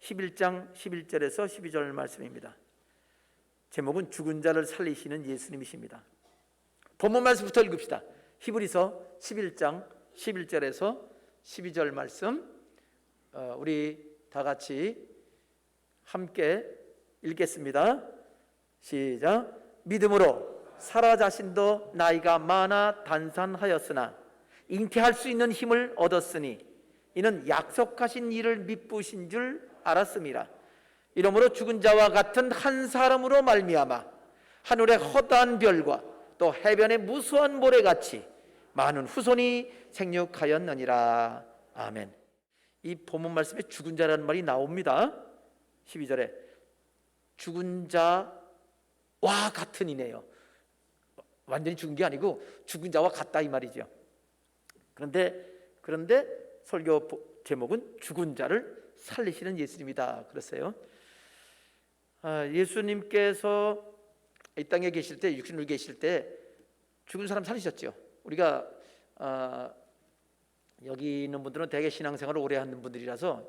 11장 11절에서 12절 말씀입니다. 제목은 죽은 자를 살리시는 예수님이십니다. 본문 말씀부터 읽읍시다. 히브리서 11장 11절에서 12절 말씀, 우리 다 같이 함께 읽겠습니다. 시작. 믿음으로 사라 자신도 나이가 많아 단산하였으나 잉태할 수 있는 힘을 얻었으니 이는 약속하신 일을 미쁘신 줄 알았습니다. 이러므로 죽은 자와 같은 한 사람으로 말미암아 하늘의 허다한 별과 또 해변의 무수한 모래같이 많은 후손이 생육하였느니라. 아멘. 이 본문 말씀에 죽은 자라는 말이 나옵니다. 12절에 죽은 자와 같은 이네요. 완전히 죽은 게 아니고 죽은 자와 같다 이 말이죠. 그런데 설교 제목은 죽은 자를 살리시는 예수님이다 그랬어요. 예수님께서 이 땅에 계실 때, 육신으로 계실 때 죽은 사람 살리셨죠. 우리가 여기 있는 분들은 대개 신앙생활을 오래 하는 분들이라서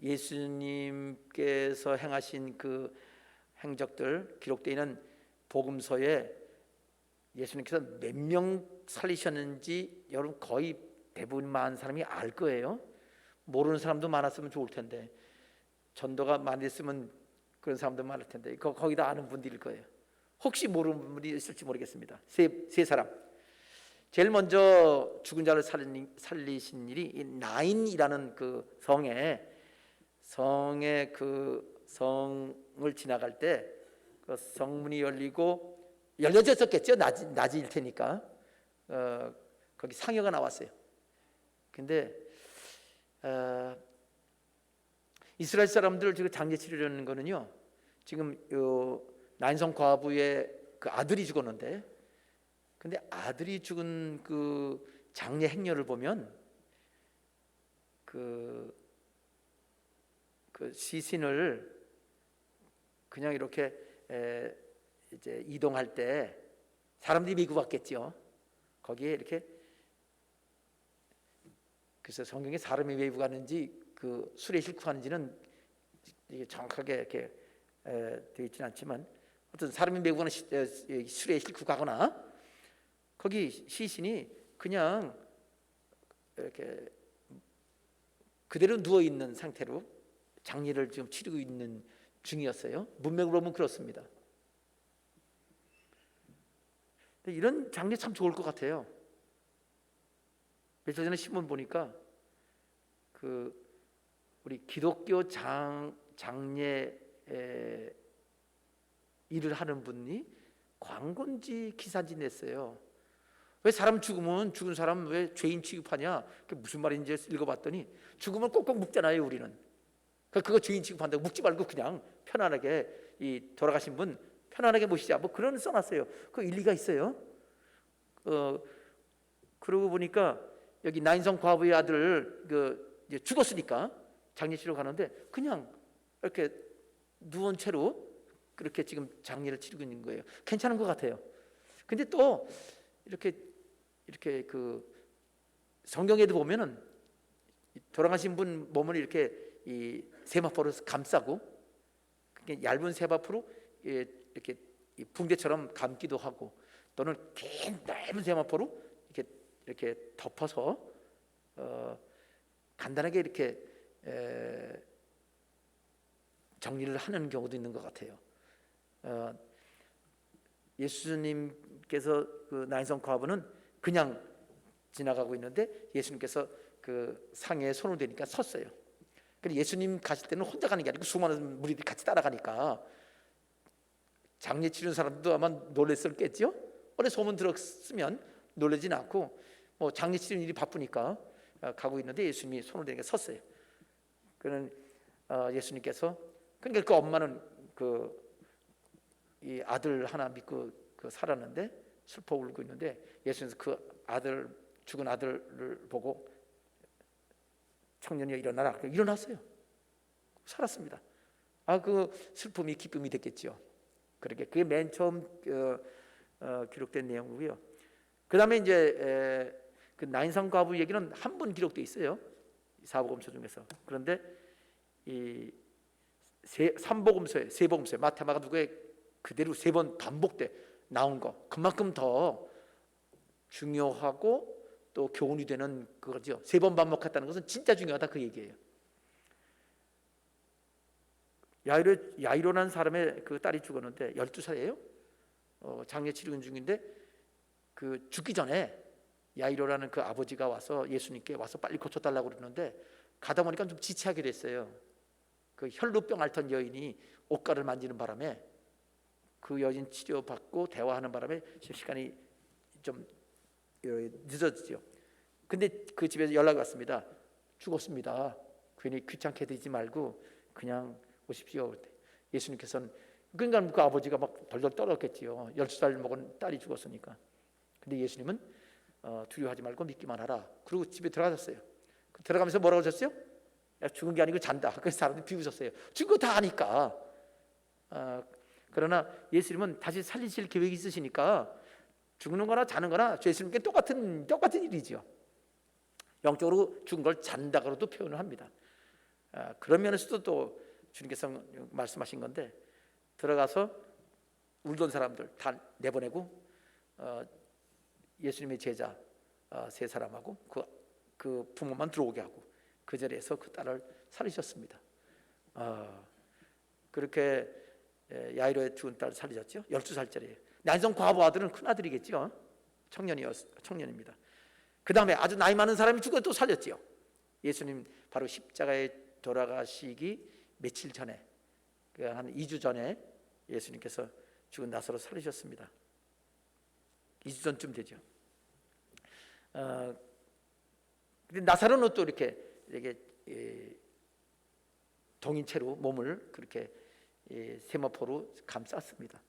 예수님께서 행하신 그 행적들 기록되어 있는 복음서에 예수님께서 몇 명 살리셨는지 여러분 거의 대부분 많은 사람이 알 거예요. 모르는 사람도 많았으면 좋을 텐데, 전도가 많이 됐으면 그런 사람도 많을 텐데 거기다 아는 분들일 거예요. 혹시 모르는 분이 있을지 모르겠습니다. 세 사람. 제일 먼저 죽은 자를 살리신 일이 이 나인이라는 그 성의 그 성을 지나갈 때 그 성문이 열려졌었겠죠. 낮일 테니까 거기 상여가 나왔어요. 근데 이스라엘 사람들 지금 장례 치르려는 거는요, 지금 요 나인성 과부의 그 아들이 죽었는데, 근데 아들이 죽은 그 장례 행렬을 보면 그 시신을 그냥 이렇게 이제 이동할 때 사람들이 메고 갔겠죠. 거기에 이렇게, 그래서 성경에 사람이 메고 가는지 그 수레 싣고 가는지는 이게 정확하게 이렇게 되어 있지는 않지만, 어떤 사람이 메고 가는 수레에 싣고 가거나 거기 시신이 그냥 이렇게 그대로 누워 있는 상태로 장례를 지금 치르고 있는 중이었어요. 문맥으로 보면 그렇습니다. 이런 장례 참 좋을 것 같아요. 며칠 전에 신문 보니까 그 우리 기독교 장례 일을 하는 분이 광고인지 기사인지 냈어요. 왜 사람 죽으면 죽은 사람 왜 죄인 취급하냐? 그게 무슨 말인지 읽어봤더니 죽으면 꼭꼭 묵잖아요, 우리는. 그거 죄인 취급한다고 묵지 말고 그냥 편안하게 이 돌아가신 분 편안하게 모시자, 뭐 그런 써놨어요. 그 일리가 있어요. 그러고 보니까 여기 나인성 과부의 아들 이제 죽었으니까 장례 치러 가는데 그냥 이렇게 누운 채로 그렇게 지금 장례를 치르고 있는 거예요. 괜찮은 것 같아요. 근데 또 이렇게 그 성경에도 보면은 돌아가신 분 몸을 이렇게 이 세마포로 감싸고, 그게 얇은 세마포로 이렇게 붕대처럼 감기도 하고, 또는 긴 넓은 세마포로 이렇게 덮어서 간단하게 이렇게 정리를 하는 경우도 있는 것 같아요. 예수님께서 그 나인성 과부는 그냥 지나가고 있는데 예수님께서 그 상에 손을 대니까 섰어요. 근데 예수님 가실 때는 혼자 가는 게 아니고 수많은 무리들이 같이 따라가니까 장례 치르는 사람도 아마 놀랬었겠죠. 원래 소문 들었으면 놀라진 않고 뭐 장례 치르는 일이 바쁘니까 가고 있는데 예수님이 손을 대니까 섰어요. 그는 예수님께서, 그러니까 그 엄마는 이 아들 하나 믿고 살았는데 슬퍼 울고 있는데, 예수님께서 그 아들, 죽은 아들을 보고 청년이여 일어나라. 일어났어요. 살았습니다. 그 슬픔이 기쁨이 됐겠죠. 그게 맨 처음 기록된 내용이고요. 그 다음에 이제 그 나인성 과부 얘기는 한 번 기록돼 있어요, 사복음서 중에서. 그런데 이 삼복음서에 세복음서에 마태, 마가, 누가에 그대로 3번 반복돼 나온 거, 그만큼 더 중요하고 또 교훈이 되는 그거죠. 3번 반복했다는 것은 진짜 중요하다 그 얘기예요. 야이로라는 사람의 그 딸이 죽었는데 12살이에요. 장례 치르는 중인데 그 죽기 전에 야이로라는 그 아버지가 와서 예수님께 와서 빨리 고쳐달라고 그러는데 가다 보니까 좀 지체하게 됐어요. 그 혈루병 앓던 여인이 옷가를 만지는 바람에 그 여인 치료받고 대화하는 바람에 시간이 좀 늦어지죠. 근데 그 집에서 연락이 왔습니다. 죽었습니다. 괜히 귀찮게 되지 말고 그냥 오십시오. 예수님께서는 그러니까 그 아버지가 막 덜덜 떨었겠지요. 12살 먹은 딸이 죽었으니까. 근데 예수님은 두려워하지 말고 믿기만 하라. 그리고 집에 들어가셨어요. 들어가면서 뭐라고 하셨어요? 야, 죽은 게 아니고 잔다. 그래서 사람들이 비웃었어요. 죽은 거 다 아니까. 그러나 예수님은 다시 살리실 계획이 있으시니까 죽는 거나 자는 거나 예수님께 똑같은 일이죠. 영적으로 죽은 걸 잔다고도 표현을 합니다. 그런 면에서도 또 주님께서 말씀하신 건데 들어가서 울던 사람들 다 내보내고 예수님의 제자 3사람하고 그 부모만 들어오게 하고 그 자리에서 그 딸을 살리셨습니다. 그렇게 야이로의 죽은 딸을 살리셨죠. 12살짜리예요. 난성 과부 아들은 큰 아들이겠죠. 청년입니다. 그 다음에 아주 나이 많은 사람이 죽어 또 살렸지요. 예수님 바로 십자가에 돌아가시기 며칠 전에 한 2주 전에 예수님께서 죽은 나사로 살리셨습니다. 2주 전쯤 되죠. 근데 나사로는 또 이렇게 동인채로 몸을 그렇게 세마포로 감쌌습니다.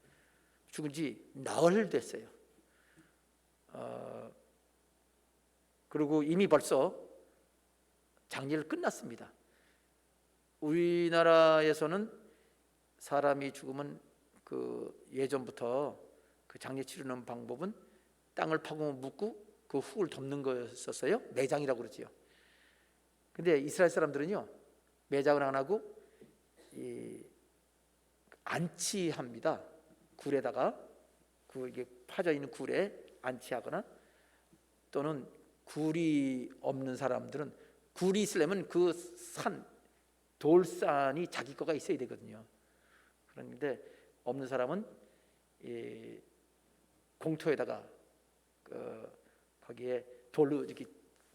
죽은 지 나흘 됐어요. 그리고 이미 벌써 장례를 끝났습니다. 우리나라에서는 사람이 죽으면 그 예전부터 그 장례 치르는 방법은 땅을 파고 묻고 그 흙을 덮는 거였었어요. 매장이라고 그러지요. 근데 이스라엘 사람들은요 매장을 안 하고 안치합니다. 굴에다가 이게 파져 있는 굴에 안치하거나 또는 굴이 없는 사람들은 굴이 있으려면 그 돌산이 자기 거가 있어야 되거든요. 그런데 없는 사람은 공터에다가 거기에 돌로 이렇게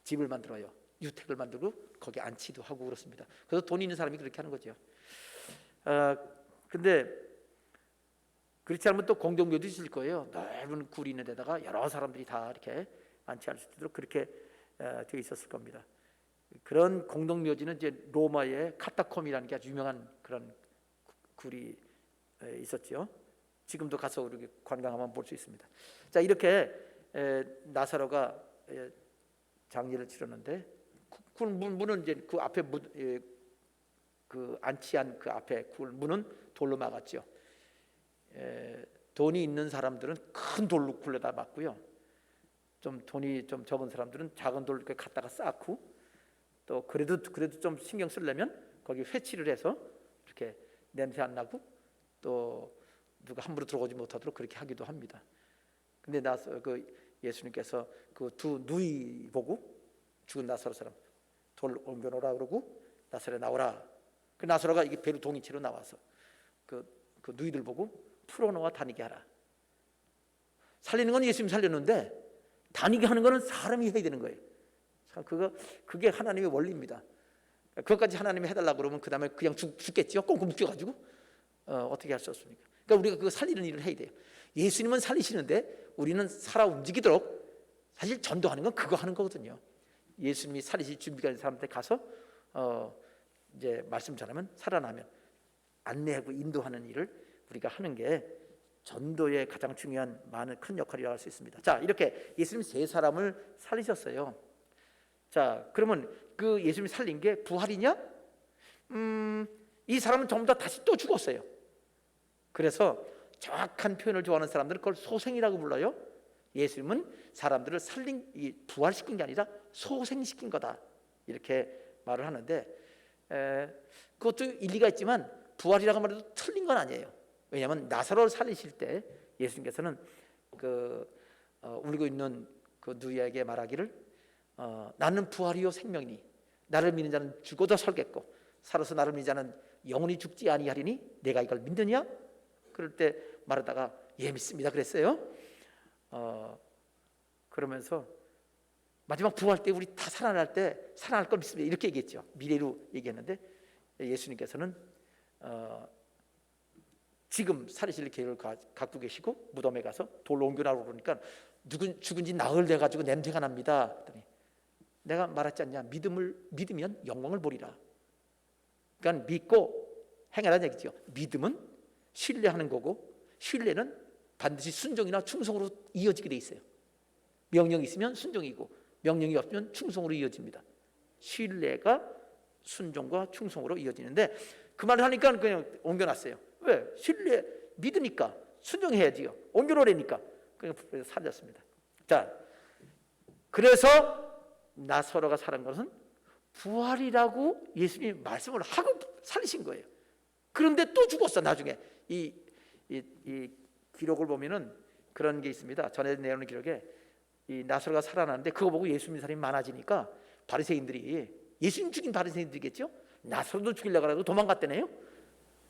집을 만들어요. 유택을 만들고 거기 안치도 하고 그렇습니다. 그래서 돈 있는 사람이 그렇게 하는 거죠. 근데 그렇지 않으면 또 공동묘도 있을 거예요. 넓은 굴이 있는 데다가 여러 사람들이 다 이렇게 안치할 수 있도록 그렇게 되어 있었을 겁니다. 그런 공동묘지는 이제 로마의 카타콤이라는 게 아주 유명한 그런 굴이 있었죠. 지금도 가서 이렇게 관광하면 볼 수 있습니다. 자, 이렇게 나사로가 장례를 치렀는데 굴 문은 이제 그 앞에 그 안치한 그 앞에 굴 문은 돌로 막았죠. 돈이 있는 사람들은 큰 돌로 굴에다 막고요. 좀 돈이 좀 적은 사람들은 작은 돌 이렇게 갖다가 쌓고 또 그래도 좀 신경 쓰려면 거기 회치를 해서 이렇게 냄새 안 나고 또 누가 함부로 들어오지 못하도록 그렇게 하기도 합니다. 근데 예수님께서 그 두 누이 보고 죽은 나사로 사람 돌 옮겨놓으라 그러고 나사로에 나오라. 그 나사로가 이게 배로 동이채로 나와서 그 누이들 보고 풀어놓아 다니게 하라. 살리는 건 예수님 살렸는데 다니게 하는 거는 사람이 해야 되는 거예요. 그게 하나님의 원리입니다. 그것까지 하나님이 해달라고 그러면 그 다음에 그냥 죽겠지요. 꽁꽁 묶여가지고 어떻게 할 수 없습니까? 그러니까 우리가 그거 살리는 일을 해야 돼요. 예수님은 살리시는데 우리는 살아 움직이도록 사실 전도하는 건 그거 하는 거거든요. 예수님이 살리실 준비가 된 사람한테 가서 이제 말씀 전하면 살아나면 안내하고 인도하는 일을 우리가 하는 게 전도의 가장 중요한 많은 큰 역할이라고 할 수 있습니다. 자, 이렇게 예수님 3사람을 살리셨어요. 자, 그러면 그 예수님이 살린 게 부활이냐? 이 사람은 전부 다 다시 또 죽었어요. 그래서 정확한 표현을 좋아하는 사람들은 그걸 소생이라고 불러요. 예수님은 사람들을 부활시킨 게 아니라 소생시킨 거다 이렇게 말을 하는데 그것도 일리가 있지만 부활이라고 말해도 틀린 건 아니에요. 왜냐하면 나사로를 살리실 때 예수님께서는 울고 있는 그 누이에게 말하기를 나는 부활이요 생명이니 나를 믿는 자는 죽어도 살겠고 살아서 나를 믿는 자는 영원히 죽지 아니하리니 내가 이걸 믿느냐? 그럴 때 말하다가 예 믿습니다 그랬어요. 그러면서 마지막 부활 때 우리 다 살아날 때 살아날 걸 믿습니다 이렇게 얘기했죠. 미래로 얘기했는데 예수님께서는 지금 살리실 계획을 갖고 계시고 무덤에 가서 돌로 옮겨나오고 그러니까 누군 죽은지 나흘 돼 가지고 냄새가 납니다. 그랬더니 내가 말했지 않냐? 믿으면 영광을 보리라. 그러니까 믿고 행하라는 얘기죠. 믿음은 신뢰하는 거고 신뢰는 반드시 순종이나 충성으로 이어지게 돼 있어요. 명령이 있으면 순종이고 명령이 없으면 충성으로 이어집니다. 신뢰가 순종과 충성으로 이어지는데 그 말을 하니까 그냥 옮겨놨어요. 왜? 신뢰 믿으니까 순종해야지요. 옮겨놓으니까 그냥 살렸습니다. 자, 그래서 나사로가 살은 것은 부활이라고 예수님이 말씀을 하고 살리신 거예요. 그런데 또 죽었어. 나중에 이 기록을 보면은 그런 게 있습니다. 전에 내놓은 기록에 이 나사로가 살아났는데 그거 보고 예수 믿는 사람이 많아지니까 바리새인들이 예수님 죽인 바리새인들이겠죠. 나사로도 죽이려고 하고 도망갔대네요.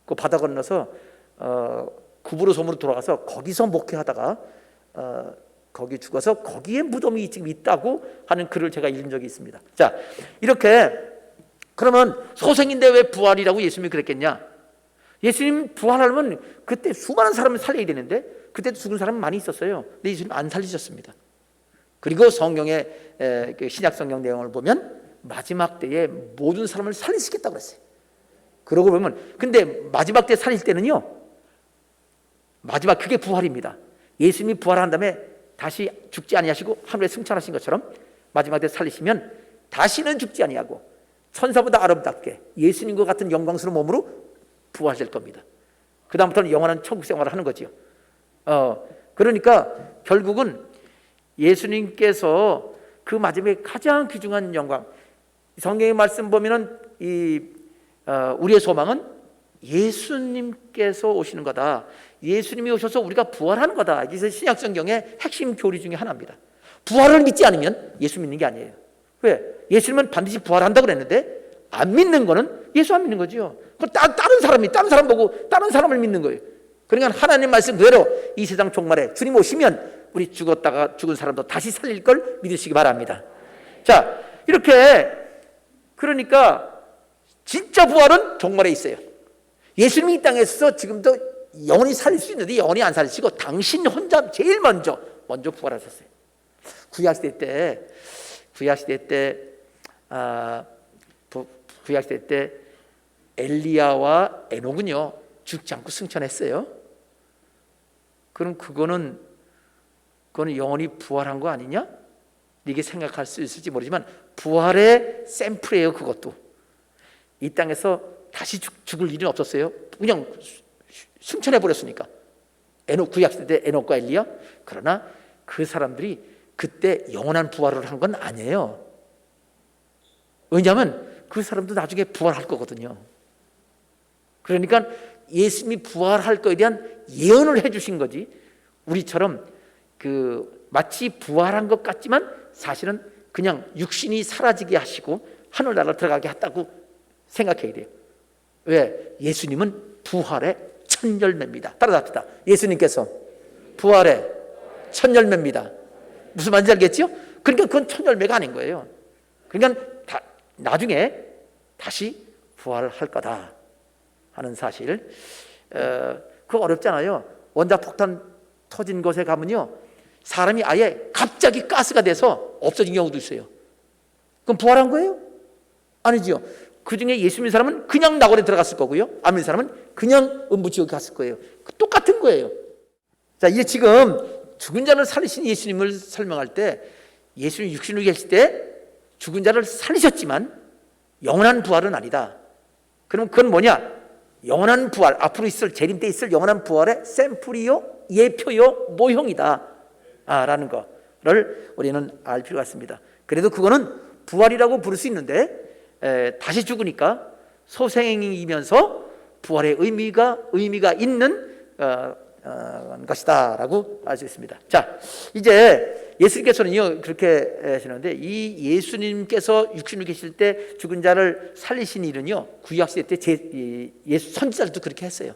그 바다 건너서 구부로 섬으로 돌아가서 거기서 목회하다가 거기 죽어서 거기에 무덤이 지금 있다고 하는 글을 제가 읽은 적이 있습니다. 자, 이렇게 그러면 소생인데 왜 부활이라고 예수님이 그랬겠냐? 예수님 부활하려면 그때 수많은 사람을 살려야 되는데 그때도 죽은 사람은 많이 있었어요. 근데 예수님 안 살리셨습니다. 그리고 성경의 신약 성경 내용을 보면 마지막 때에 모든 사람을 살리시겠다고 그랬어요. 그러고 보면 근데 마지막 때 살릴 때는요, 마지막 그게 부활입니다. 예수님이 부활한 다음에 다시 죽지 아니하시고 하늘에 승천하신 것처럼 마지막 때 살리시면 다시는 죽지 아니하고 천사보다 아름답게 예수님과 같은 영광스러운 몸으로 부활될 겁니다. 그 다음부터는 영원한 천국 생활을 하는 거지요. 그러니까 결국은 예수님께서 그 마지막에 가장 귀중한 영광, 성경의 말씀 보면은 우리의 소망은 예수님께서 오시는 거다. 예수님이 오셔서 우리가 부활하는 거다. 이게 신약 성경의 핵심 교리 중에 하나입니다. 부활을 믿지 않으면 예수 믿는 게 아니에요. 왜? 예수님은 반드시 부활한다고 그랬는데 안 믿는 거는 예수 안 믿는 거죠. 다른 사람 보고 다른 사람을 믿는 거예요. 그러니까 하나님 말씀 그대로 이 세상 종말에 주님 오시면 우리 죽었다가 죽은 사람도 다시 살릴 걸 믿으시기 바랍니다. 자, 이렇게 그러니까 진짜 부활은 종말에 있어요. 예수님이 이 땅에서 지금도 영원히 살릴 수 있는데 영원히 안 살리시고 당신 혼자 제일 먼저 부활하셨어요. 구약시대 때 엘리야와 에녹은요 죽지 않고 승천했어요. 그럼 그거는 영원히 부활한 거 아니냐? 이게 생각할 수 있을지 모르지만 부활의 샘플이에요. 그것도 이 땅에서 다시 죽을 일은 없었어요. 그냥 승천해 버렸으니까. 구약시대 때 에녹과 엘리야. 그러나 그 사람들이 그때 영원한 부활을 한 건 아니에요. 왜냐하면 그 사람도 나중에 부활할 거거든요. 그러니까 예수님이 부활할 거에 대한 예언을 해주신 거지. 우리처럼 마치 부활한 것 같지만 사실은 그냥 육신이 사라지게 하시고 하늘나라 들어가게 했다고 생각해야 돼요. 왜? 예수님은 부활의 첫 열매입니다. 따라합시다. 예수님께서 부활의 첫 열매입니다. 무슨 말인지 알겠죠? 그러니까 그건 첫 열매가 아닌 거예요. 그러니까 나중에 다시 부활을 할 거다 하는 사실. 그거 어렵잖아요. 원자 폭탄 터진 곳에 가면요, 사람이 아예 갑자기 가스가 돼서 없어진 경우도 있어요. 그럼 부활한 거예요? 아니죠. 그 중에 예수 믿는 사람은 그냥 낙원에 들어갔을 거고요, 안 믿는 사람은 그냥 음부지옥에 갔을 거예요. 똑같은 거예요. 자, 이게 지금 죽은 자를 살리신 예수님을 설명할 때 예수님 육신으로 계실 때 죽은 자를 살리셨지만 영원한 부활은 아니다. 그럼 그건 뭐냐? 영원한 부활, 앞으로 있을 재림 때 있을 영원한 부활의 샘플이요, 예표요, 모형이다 라는 거를 우리는 알 필요가 있습니다. 그래도 그거는 부활이라고 부를 수 있는데 다시 죽으니까 소생이면서 부활의 의미가 있는 것이다라고 알 수 있습니다. 자, 이제 예수님께서는요 그렇게 하시는데, 이 예수님께서 육신으로 계실 때 죽은 자를 살리신 일은요 구약 시대 때 예수 선지자들도 그렇게 했어요.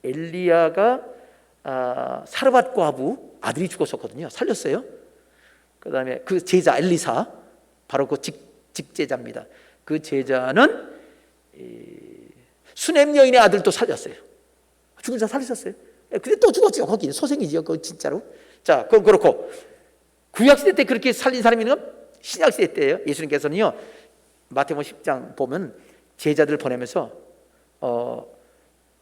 엘리야가 사르밧 과부 아들이 죽었었거든요. 살렸어요. 그다음에 그 제자 엘리사, 바로 그 직제자입니다. 그 제자는 수냄 여인의 아들도 살렸어요. 죽은 자 살리셨어요. 근데 또 죽었죠. 거기 소생이죠. 그 진짜로. 자, 그럼 그렇고 구약 시대 때 그렇게 살린 사람이 있는 건 신약 시대 때예요. 예수님께서는요 마태복음 10장 보면 제자들 보내면서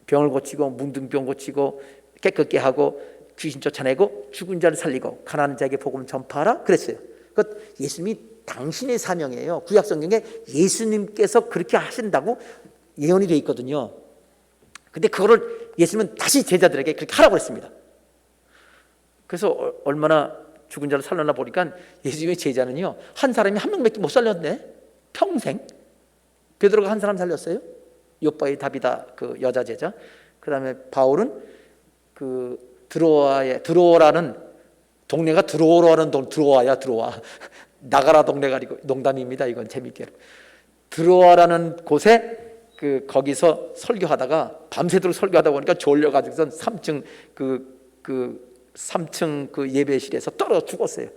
병을 고치고 뭉든 병 고치고 깨끗게 하고 귀신 쫓아내고 죽은 자를 살리고 가난한 자에게 복음 전파하라 그랬어요. 그 예수님이 당신의 사명이에요. 구약 성경에 예수님께서 그렇게 하신다고 예언이 되어 있거든요. 근데 그거를 예수님은 다시 제자들에게 그렇게 하라고 했습니다. 그래서 얼마나 죽은 자를 살렸나 보니까 예수님의 제자는요 한 사람이 한 명밖에 못 살렸네. 평생. 베드로가 한 사람 살렸어요. 요바의 다비다 그 여자 제자. 그다음에 바울은 그 드로아라는 동네가 드로아야 드로아. 나가라 동네가 아니고 농담입니다. 이건 재밌게. 드로아라는 곳에 거기서 설교하다가 밤새도록 설교하다 보니까 졸려가지고선 3층 그 예배실에서 떨어져 죽었어요.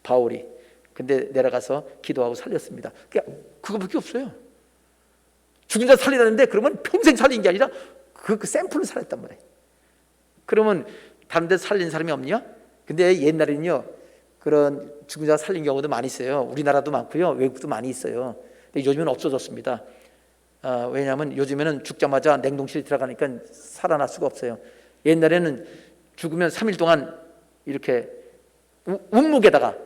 바울이. 근데 내려가서 기도하고 살렸습니다. 그거밖에 없어요. 죽은 자 살리라는데 그러면 평생 살린 게 아니라 그 샘플을 살렸단 말이에요. 그러면 다른 데 살린 사람이 없냐? 근데 옛날에는요 그런 죽은 자 살린 경우도 많이 있어요. 우리나라도 많고요 외국도 많이 있어요. 근데 요즘은 없어졌습니다. 왜냐하면 요즘에는 죽자마자 냉동실에 들어가니까 살아날 수가 없어요. 옛날에는 죽으면 3일 동안 이렇게 운묵에다가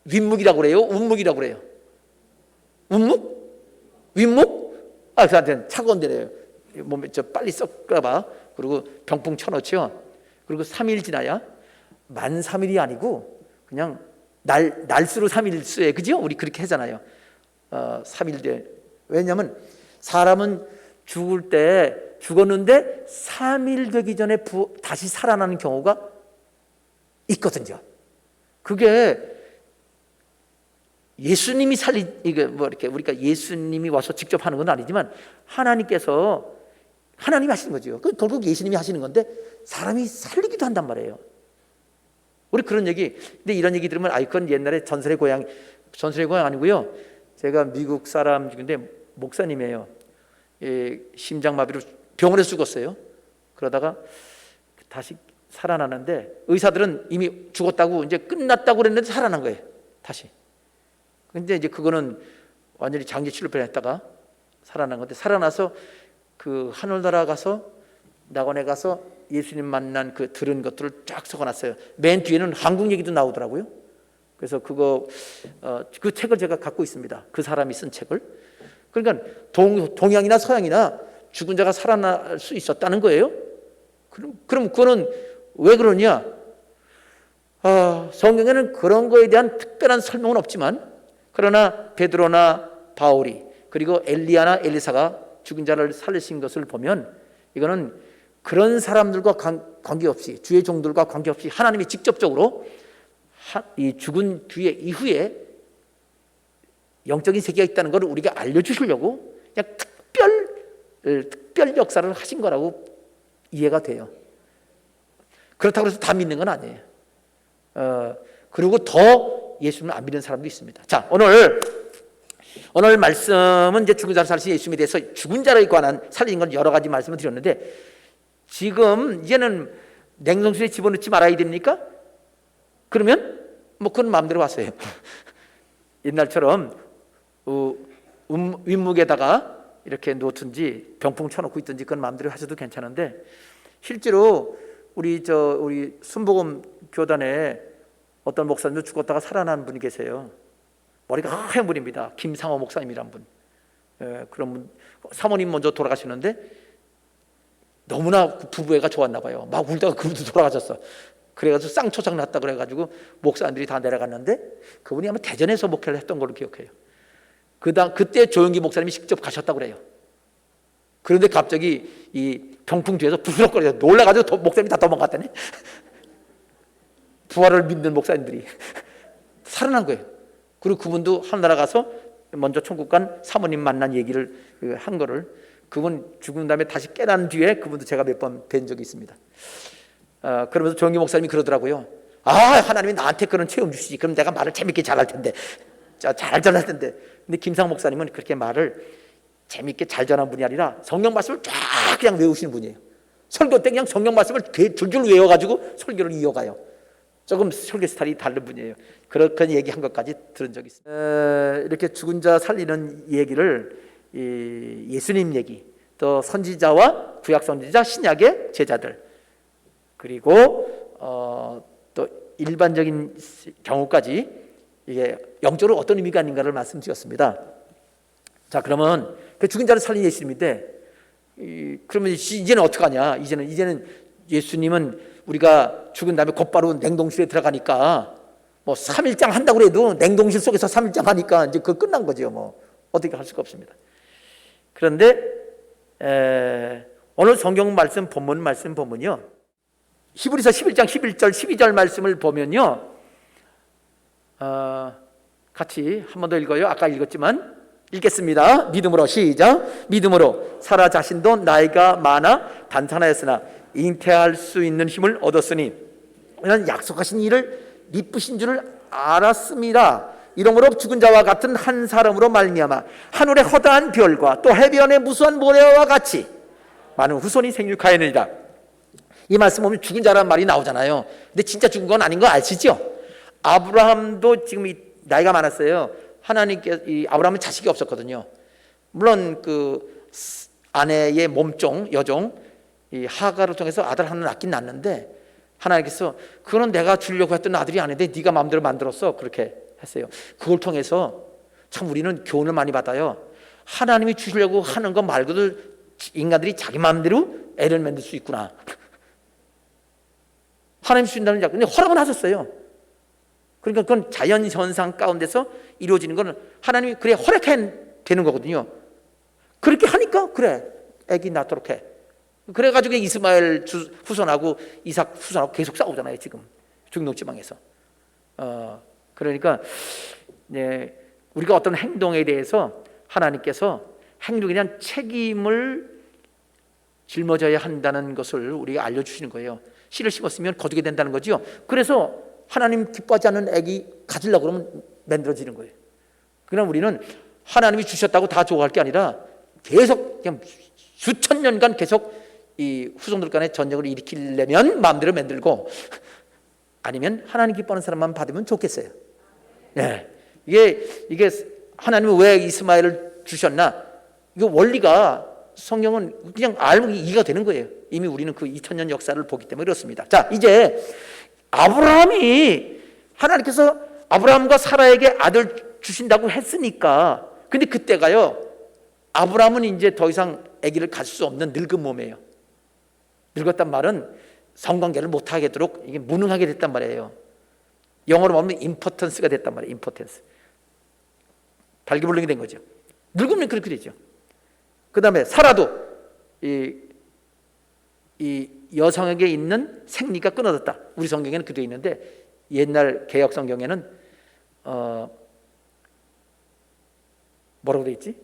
윗묵이라고 그래요? 운묵이라고 그래요? 운묵? 윗묵? 그한테는 차가운 데래요. 몸에 빨리 썩을까봐. 그리고 병풍 쳐놓죠. 그리고 3일 지나야 만 3일이 아니고 그냥 날수로 3일수에, 그죠? 우리 그렇게 하잖아요. 3일 뒤에. 왜냐하면 사람은 죽을 때 죽었는데 3일 되기 전에 다시 살아나는 경우가 있거든요. 그게 예수님이 이게 이렇게 우리가 예수님이 와서 직접 하는 건 아니지만 하나님이 하시는 거죠. 결국 예수님이 하시는 건데 사람이 살리기도 한단 말이에요. 우리 그런 얘기. 근데 이런 얘기 들으면 그건 옛날에 전설의 고향 아니고요. 제가 미국 사람 중인데 목사님이에요. 심장마비로 병원에 죽었어요. 그러다가 다시 살아나는데 의사들은 이미 죽었다고 이제 끝났다고 그랬는데 살아난 거예요. 다시. 근데 이제 그거는 완전히 장기 치료를 했다가 살아난 건데, 살아나서 그 하늘나라 가서 낙원에 가서 예수님 만난 들은 것들을 쫙 적어놨어요. 맨 뒤에는 한국 얘기도 나오더라고요. 그래서 그 책을 제가 갖고 있습니다. 그 사람이 쓴 책을. 그러니까 동양이나 서양이나 죽은 자가 살아날 수 있었다는 거예요. 그럼 그거는 왜 그러냐? 성경에는 그런 거에 대한 특별한 설명은 없지만, 그러나 베드로나 바울이 그리고 엘리야나 엘리사가 죽은 자를 살리신 것을 보면 이거는 그런 사람들과 관계없이, 주의 종들과 관계없이 하나님이 직접적으로 이 죽은 뒤에 이후에 영적인 세계가 있다는 것을 우리가 알려주시려고 그냥 특별 역사를 하신 거라고 이해가 돼요. 그렇다고 해서 다 믿는 건 아니에요. 그리고 더 예수님을 안 믿는 사람도 있습니다. 자, 오늘 말씀은 이제 죽은 자를 살리신 예수님에 대해서 죽은 자에 관한 살리는 건 여러 가지 말씀을 드렸는데, 지금 이제는 냉동실에 집어넣지 말아야 됩니까? 그러면 그건 마음대로 하세요. 옛날처럼 윗묵에다가 이렇게 놓든지 병풍 쳐놓고 있든지 그건 마음대로 하셔도 괜찮은데, 실제로 우리 순복음 교단에 어떤 목사님도 죽었다가 살아난 분이 계세요. 머리가 하얀 분입니다. 김상호 목사님이란 분. 그런 분, 사모님 먼저 돌아가시는데 너무나 부부애가 좋았나 봐요. 막 울다가 그분도 돌아가셨어. 그래가지고 쌍초장 났다 그래가지고 목사님들이 다 내려갔는데, 그분이 아마 대전에서 목회를 했던 걸로 기억해요. 그때 조영기 목사님이 직접 가셨다고 그래요. 그런데 갑자기 이 병풍 뒤에서 부스럭거려서 놀라가지고 목사님이 다 도망갔다네. 부활을 믿는 목사님들이 살아난 거예요. 그리고 그분도 하늘나라 가서 먼저 천국 간 사모님 만난 얘기를 한 거를, 그분 죽은 다음에 다시 깨난 뒤에 그분도 제가 몇 번 뵌 적이 있습니다. 그러면서 조영기 목사님이 그러더라고요. 하나님이 나한테 그런 체험 주시지, 그럼 내가 말을 재밌게 잘할 텐데, 잘 전할 텐데. 근데 김상 목사님은 그렇게 말을 재밌게 잘 전한 분이 아니라 성경 말씀을 쫙 그냥 외우시는 분이에요. 설교 때 그냥 성경 말씀을 줄줄 외워가지고 설교를 이어가요. 조금 설교 스타일이 다른 분이에요. 그렇게 얘기한 것까지 들은 적이 있습니다. 이렇게 죽은 자 살리는 얘기를 예수님 얘기, 또 선지자와 구약 선지자, 신약의 제자들, 그리고 또 일반적인 경우까지 이게 영적으로 어떤 의미가 있는가를 말씀드렸습니다. 자, 그러면 그 죽은 자를 살린 예수님인데, 그러면 이제는 어떡하냐? 이제는 예수님은 우리가 죽은 다음에 곧바로 냉동실에 들어가니까, 뭐 3일장 한다고 해도 냉동실 속에서 3일장 하니까 이제 그거 끝난 거죠. 뭐 어떻게 할 수가 없습니다. 그런데 오늘 성경 말씀 본문이요, 히브리서 11장 11절 12절 말씀을 보면요, 같이 한 번 더 읽어요. 아까 읽었지만 읽겠습니다. 믿음으로, 시작. 믿음으로 사라 자신도 나이가 많아 단탄하였으나 잉태할 수 있는 힘을 얻었으니 그는 약속하신 일을 미쁘신 줄을 알았습니다. 이러므로 죽은 자와 같은 한 사람으로 말미암아 하늘의 허다한 별과 또 해변의 무수한 모래와 같이 많은 후손이 생육하였느니라. 이 말씀 보면 죽은 자라는 말이 나오잖아요. 근데 진짜 죽은 건 아닌 거 아시죠? 아브라함도 지금 나이가 많았어요. 하나님께 아브라함은 자식이 없었거든요. 물론 그 아내의 몸종, 여종 이 하가를 통해서 아들 하나 낳긴 낳는데, 하나님께서 그거는 내가 주려고 했던 아들이 아닌데 네가 마음대로 만들었어, 그렇게 했어요. 그걸 통해서 참 우리는 교훈을 많이 받아요. 하나님이 주시려고 하는 것 말고도 인간들이 자기 마음대로 애를 만들 수 있구나. 하나님 주신다는 자, 근데 허락은 하셨어요. 그러니까 그건 자연 현상 가운데서 이루어지는 거는 하나님이 그래 허락해 되는 거거든요. 그렇게 하니까 그래 애기 낳도록 해. 그래가지고 이스마엘 후손하고 이삭 후손하고 계속 싸우잖아요, 지금 중동지방에서. 그러니까 우리가 어떤 행동에 대해서 하나님께서 행동에 대한 책임을 짊어져야 한다는 것을 우리가 알려주시는 거예요. 씨를 심었으면 거두게 된다는 거죠. 그래서 하나님 기뻐하지 않는 애기 가지려고 그러면 만들어지는 거예요. 그러나 우리는 하나님이 주셨다고 다 좋아할 게 아니라 계속 그냥 수천 년간 계속 이 후손들 간의 전쟁을 일으키려면 마음대로 만들고, 아니면 하나님 기뻐하는 사람만 받으면 좋겠어요. 네. 이게 하나님은 왜 이스마엘을 주셨나? 이거 원리가 성경은 그냥 알면 이해가 되는 거예요. 이미 우리는 그 2000년 역사를 보기 때문에 그렇습니다. 자, 이제 아브라함이 하나님께서 아브라함과 사라에게 아들 주신다고 했으니까, 근데 그때가요, 아브라함은 이제 더 이상 아기를 가질 수 없는 늙은 몸이에요. 늙었단 말은 성관계를 못하게도록 이게 무능하게 됐단 말이에요. 영어로 말하면 임포턴스가 됐단 말이에요. 임포턴스. 발기불능이 된 거죠. 늙으면 그렇게 되죠. 그 다음에 사라도 이 여성에게 있는 생리가 끊어졌다. 우리 성경에는 그렇게 있는데 옛날 개역 성경에는 뭐라고 돼 있지?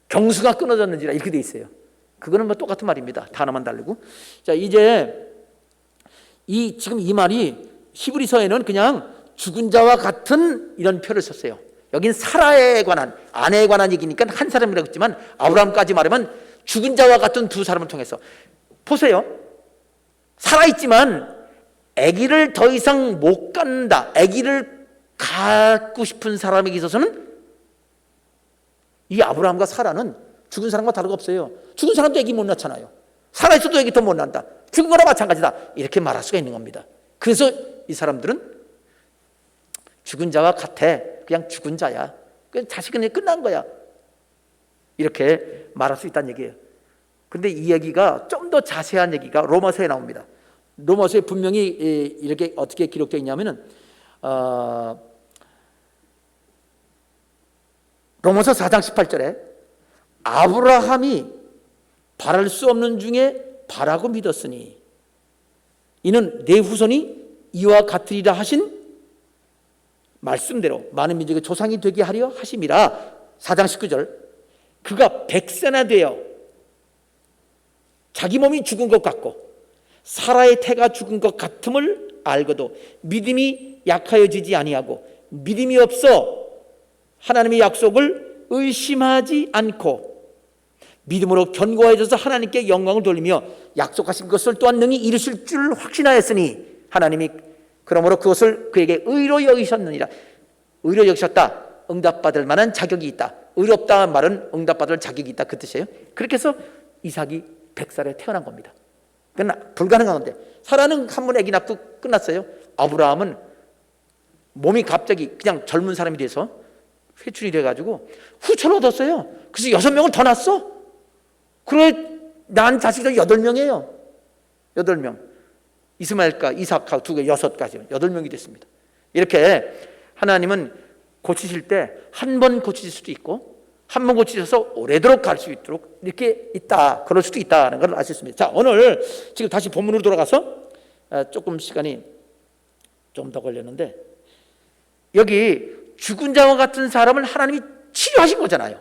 경수가 끊어졌는지라 이렇게 돼 있어요. 그거는 뭐 똑같은 말입니다. 단어만 다르고. 자, 이제 지금 이 말이 히브리서에는 그냥 죽은 자와 같은 이런 표를 썼어요. 여긴 사라에 관한, 아내에 관한 얘기니까 한 사람이라고 했지만 아브라함까지 말하면 죽은 자와 같은 두 사람을 통해서 보세요. 살아있지만 아기를 더 이상 못 갖는다, 아기를 갖고 싶은 사람에게 있어서는 이 아브라함과 사라는 죽은 사람과 다르고 없어요. 죽은 사람도 아기 못 낳잖아요. 살아있어도 아기 더 못 낳는다. 죽은 거나 마찬가지다. 이렇게 말할 수가 있는 겁니다. 그래서 이 사람들은 죽은 자와 같아. 그냥 죽은 자야. 그냥 자식은 끝난 거야. 이렇게 말할 수 있다는 얘기예요. 그런데 이 얘기가 좀 더 자세한 얘기가 로마서에 나옵니다. 로마서에 분명히 이렇게 어떻게 기록되어 있냐면은 로마서 4장 18절에 아브라함이 바랄 수 없는 중에 바라고 믿었으니 이는 내 후손이 이와 같으리라 하신 말씀대로 많은 민족의 조상이 되게 하려 하심이라. 4장 19절 그가 100세나 되어 자기 몸이 죽은 것 같고 사라의 태가 죽은 것 같음을 알고도 믿음이 약하여지지 아니하고 믿음이 없어 하나님의 약속을 의심하지 않고 믿음으로 견고해져서 하나님께 영광을 돌리며 약속하신 것을 또한 능히 이루실 줄 확신하였으니 하나님이 그러므로 그것을 그에게 의로 여기셨느니라. 의로 여기셨다. 응답받을 만한 자격이 있다. 의롭다는 말은 응답받을 자격이 있다, 그 뜻이에요. 그렇게 해서 이삭이 100살에 태어난 겁니다. 그러나 불가능한 건데 사라는 한 번 아기 낳고 끝났어요. 아브라함은 몸이 갑자기 그냥 젊은 사람이 돼서 회춘이 돼가지고 후처를 얻었어요. 그래서 6명을 더 낳았어. 그래 난 자식들 8명이에요. 8명. 이스마엘과 이삭하고 2개 6가지 8명이 됐습니다. 이렇게 하나님은 고치실 때 한 번 고치실 수도 있고 한 번 고치셔서 오래도록 갈 수 있도록 이렇게 있다. 그럴 수도 있다는 걸 알 수 있습니다. 자, 오늘 지금 다시 본문으로 돌아가서 조금 시간이 좀 더 걸렸는데 여기 죽은 자와 같은 사람을 하나님이 치료하신 거잖아요.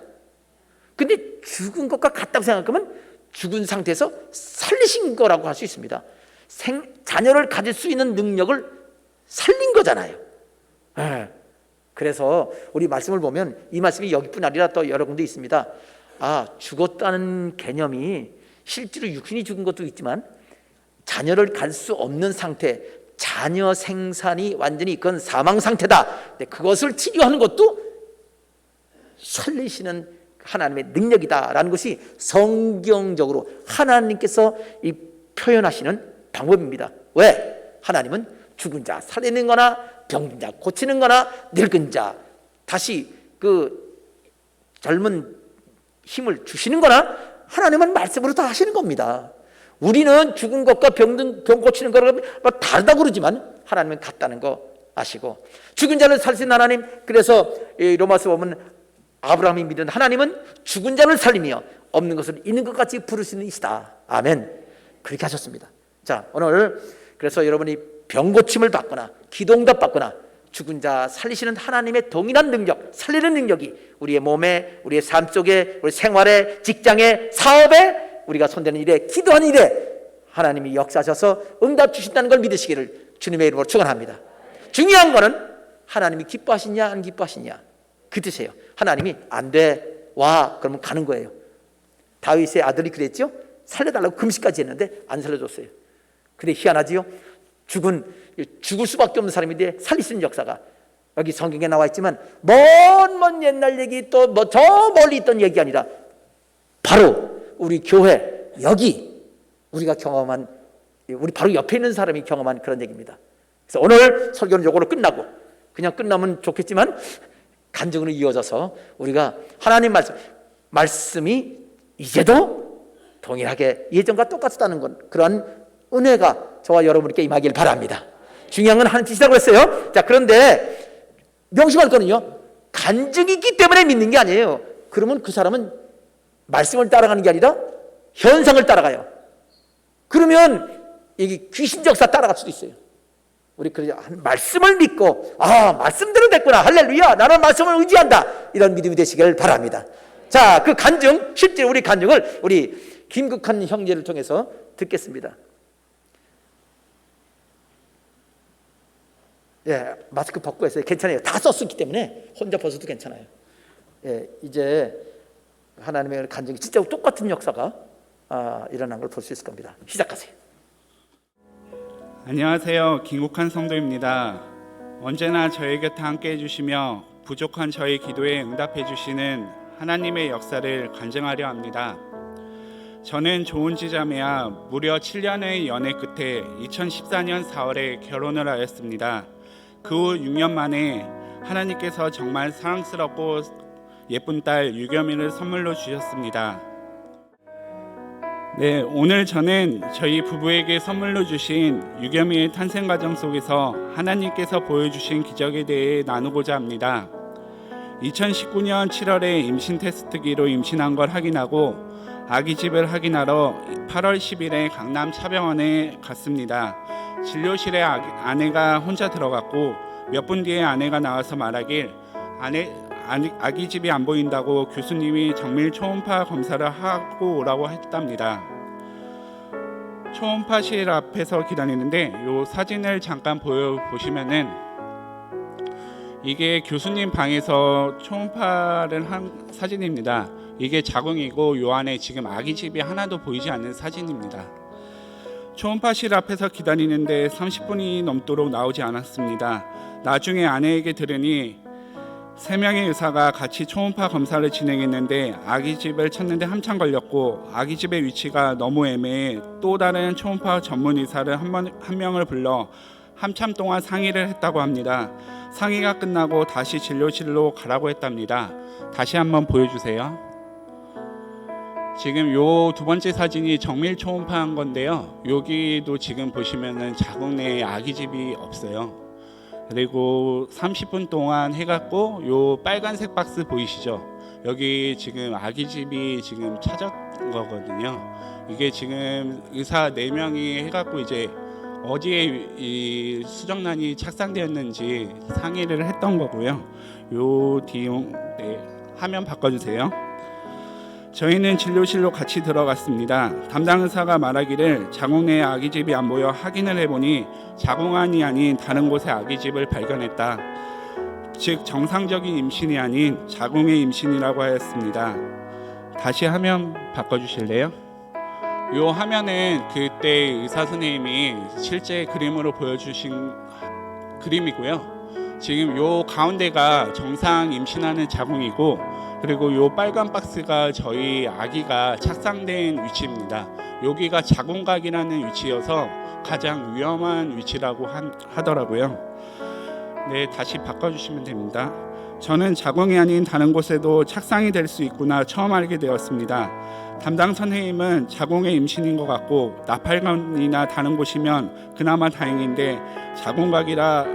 근데 죽은 것과 같다고 생각하면 죽은 상태에서 살리신 거라고 할 수 있습니다. 자녀를 가질 수 있는 능력을 살린 거잖아요. 그래서 우리 말씀을 보면 이 말씀이 여기뿐 아니라 또 여러 군데 있습니다. 죽었다는 개념이 실제로 육신이 죽은 것도 있지만 자녀를 갈 수 없는 상태, 자녀 생산이 완전히 그건 사망 상태다. 그것을 치료하는 것도 살리시는 하나님의 능력이다라는 것이 성경적으로 하나님께서 이 표현하시는 방법입니다. 왜? 하나님은 죽은 자 살리는 거나 병든 자 고치는 거나 늙은 자 다시 그 젊은 힘을 주시는 거나 하나님은 말씀으로 다 하시는 겁니다. 우리는 죽은 것과 병 고치는 거를 다르다고 그러지만 하나님은 같다는 거 아시고 죽은 자를 살리신 하나님. 그래서 로마서 보면 아브라함이 믿은 하나님은 죽은 자를 살리며 없는 것을 있는 것 같이 부르시는 이시다. 아멘. 그렇게 하셨습니다. 자, 오늘 그래서 여러분이 병 고침을 받거나 기도응답 받거나 죽은 자 살리시는 하나님의 동일한 능력, 살리는 능력이 우리의 몸에, 우리의 삶 속에, 우리 생활에, 직장에, 사업에, 우리가 손대는 일에, 기도하는 일에 하나님이 역사하셔서 응답 주신다는 걸 믿으시기를 주님의 이름으로 축원합니다. 중요한 거는 하나님이 기뻐하시냐 안 기뻐하시냐 그 뜻이에요. 하나님이 안 돼, 와, 그러면 가는 거예요. 다윗의 아들이 그랬죠. 살려달라고 금식까지 했는데 안 살려줬어요. 근데 희한하지요. 죽을 수밖에 없는 사람인데 살리시는 역사가 여기 성경에 나와 있지만 먼 옛날 얘기 또 저 멀리 있던 얘기 아니라 바로 우리 교회 여기 우리가 경험한 우리 바로 옆에 있는 사람이 경험한 그런 얘기입니다. 그래서 오늘 설교는 요거로 끝나고 그냥 끝나면 좋겠지만 간증으로 이어져서 우리가 하나님 말씀이 이제도 동일하게 예전과 똑같다는 건 그런 은혜가 저와 여러분께 임하길 바랍니다. 중요한 건 하나님 뜻이라고 했어요. 자, 그런데 명심할 거는요, 간증이 있기 때문에 믿는 게 아니에요. 그러면 그 사람은 말씀을 따라가는 게 아니라 현상을 따라가요. 그러면 이게 귀신 역사 따라갈 수도 있어요. 우리 그래서 말씀을 믿고 말씀대로 됐구나, 할렐루야, 나는 말씀을 의지한다, 이런 믿음이 되시길 바랍니다. 자, 그 간증, 실제 우리 간증을 우리 김국한 형제를 통해서 듣겠습니다. 예, 마스크 벗고 했어요. 괜찮아요. 다 썼기 때문에 혼자 벗어도 괜찮아요. 예, 이제 하나님의 간증이 진짜 똑같은 역사가 일어난 걸 볼 수 있을 겁니다. 시작하세요. 안녕하세요. 김국한 성도입니다. 언제나 저희 곁에 함께 해주시며 부족한 저희 기도에 응답해 주시는 하나님의 역사를 간증하려 합니다. 저는 좋은지 자매와 무려 7년의 연애 끝에 2014년 4월에 결혼을 하였습니다. 그 후 6년 만에 하나님께서 정말 사랑스럽고 예쁜 딸 유겸이를 선물로 주셨습니다. 네, 오늘 저는 저희 부부에게 선물로 주신 유겸이의 탄생 과정 속에서 하나님께서 보여주신 기적에 대해 나누고자 합니다. 2019년 7월에 임신 테스트기로 임신한 걸 확인하고 아기집을 확인하러 8월 10일에 강남 차병원에 갔습니다. 진료실에 아내가 혼자 들어갔고 몇 분 뒤에 아내가 나와서 말하길 아기집이 안 보인다고 교수님이 정밀 초음파 검사를 하고 오라고 했답니다. 초음파실 앞에서 기다리는데 이 사진을 잠깐 보시면은 이게 교수님 방에서 초음파를 한 사진입니다. 이게 자궁이고 요 안에 지금 아기집이 하나도 보이지 않는 사진입니다. 초음파실 앞에서 기다리는데 30분이 넘도록 나오지 않았습니다. 나중에 아내에게 들으니 3명의 의사가 같이 초음파 검사를 진행했는데 아기집을 찾는데 한참 걸렸고 아기집의 위치가 너무 애매해 또 다른 초음파 전문 의사를 한 명을 불러 한참 동안 상의를 했다고 합니다. 상의가 끝나고 다시 진료실로 가라고 했답니다. 다시 한번 보여주세요. 지금 요 두 번째 사진이 정밀 초음파한 건데요. 여기도 지금 보시면은 자궁 내에 아기집이 없어요. 그리고 30분 동안 해갖고 요 빨간색 박스 보이시죠? 여기 지금 아기집이 지금 찾은 거거든요. 이게 지금 의사 4명이 해갖고 이제 어디에 이 수정란이 착상되었는지 상의를 했던 거고요. 요 뒤용 화면 바꿔주세요. 저희는 진료실로 같이 들어갔습니다. 담당 의사가 말하기를 자궁 내에 아기집이 안 보여 확인을 해보니 자궁안이 아닌 다른 곳에 아기집을 발견했다. 즉 정상적인 임신이 아닌 자궁의 임신이라고 하였습니다. 다시 화면 바꿔주실래요? 이 화면은 그때 의사 선생님이 실제 그림으로 보여주신 그림이고요. 지금 요 가운데가 정상 임신하는 자궁이고 그리고 요 빨간 박스가 저희 아기가 착상된 위치입니다. 여기가 자궁각이라는 위치여서 가장 위험한 위치라고 하더라고요. 네, 다시 바꿔주시면 됩니다. 저는 자궁이 아닌 다른 곳에도 착상이 될 수 있구나 처음 알게 되었습니다. 담당 선생님은 자궁의 임신인 것 같고 나팔관이나 다른 곳이면 그나마 다행인데 자궁각이라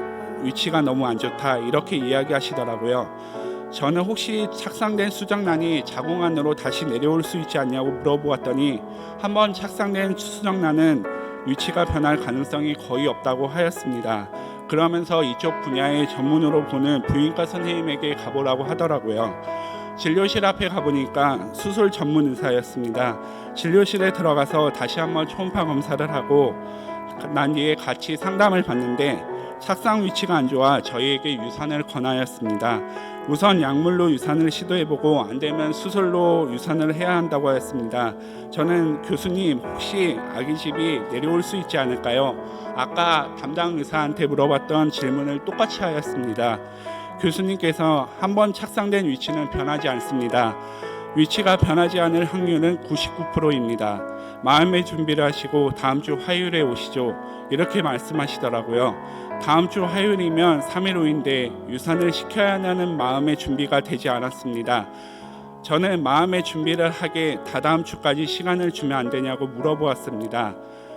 위치가 너무 안 좋다 이렇게 이야기하시더라고요. 저는 혹시 착상된 수정란이 자궁 안으로 다시 내려올 수 있지 않냐고 물어보았더니 한번 착상된 수정란은 위치가 변할 가능성이 거의 없다고 하였습니다. 그러면서 이쪽 분야의 전문으로 보는 부인과 선생님에게 가보라고 하더라고요. 진료실 앞에 가보니까 수술 전문 의사였습니다. 진료실에 들어가서 다시 한번 초음파 검사를 하고 난 뒤에 같이 상담을 받는데 착상 위치가 안 좋아 저희에게 유산을 권하였습니다. 우선 약물로 유산을 시도해보고 안 되면 수술로 유산을 해야 한다고 하였습니다. 저는 교수님 혹시 아기집이 내려올 수 있지 않을까요? 아까 담당 의사한테 물어봤던 질문을 똑같이 하였습니다. 교수님께서 한번 착상된 위치는 변하지 않습니다. 위치가 변하지 않을 확률은 99%입니다. 마음의 준비를 하시고 다음 주 화요일에 오시죠. 이렇게 말씀하시더라고요. 다음 주 화요일이면 3일 후인데 유산을 시켜야 하는 마음의 준비가 되지 않았습니다. 저는 마음의 준비를 하게 다다음 주까지 시간을 주면 안 되냐고 물어보았습니다.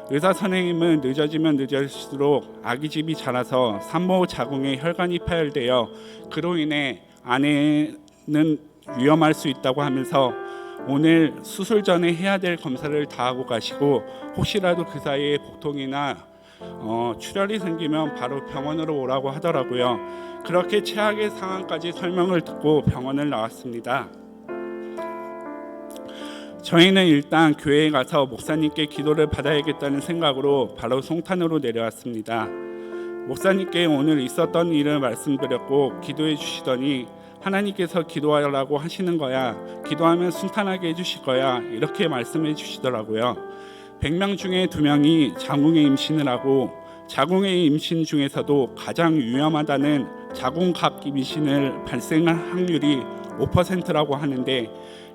의사 선생님은 늦어지면 늦을수록 아기집이 자라서 산모 자궁에 혈관이 파열되어 그로 인해 아내는 위험할 수 있다고 하면서 오늘 수술 전에 해야 될 검사를 다 하고 가시고 혹시라도 그 사이에 복통이나 출혈이 생기면 바로 병원으로 오라고 하더라고요. 그렇게 최악의 상황까지 설명을 듣고 병원을 나왔습니다. 저희는 일단 교회에 가서 목사님께 기도를 받아야겠다는 생각으로 바로 송탄으로 내려왔습니다. 목사님께 오늘 있었던 일을 말씀드렸고 기도해 주시더니 하나님께서 기도하라고 하시는 거야. 기도하면 순탄하게 해주실 거야. 이렇게 말씀해 주시더라고요. 100명 중에 2명이 자궁의 임신을 하고 자궁의 임신 중에서도 가장 위험하다는 자궁갑 임신을 발생할 확률이 5%라고 하는데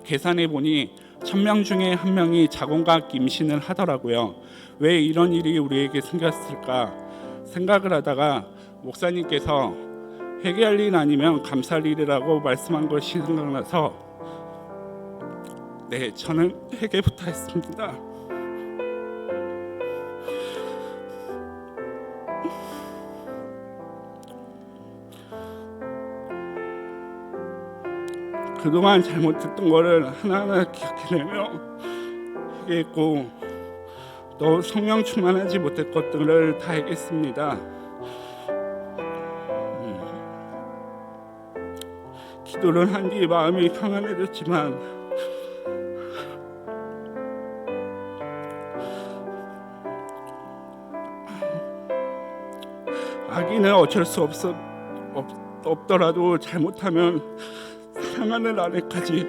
계산해 보니 1000명 중에 1명이 자궁갑 임신을 하더라고요. 왜 이런 일이 우리에게 생겼을까 생각을 하다가 목사님께서 회개할 일 아니면 감사할 일이라고 말씀한 것이 생각나서 저는 회개부터 했습니다. 그동안 잘못했던 거를 하나하나 기억해내며 회개했고 또 성령 충만하지 못한 것들을 다 해겠습니다. 기도를 한 뒤 마음이 평안해졌지만 악인은 어쩔 수 없더라도 잘못하면 사랑하는 아내까지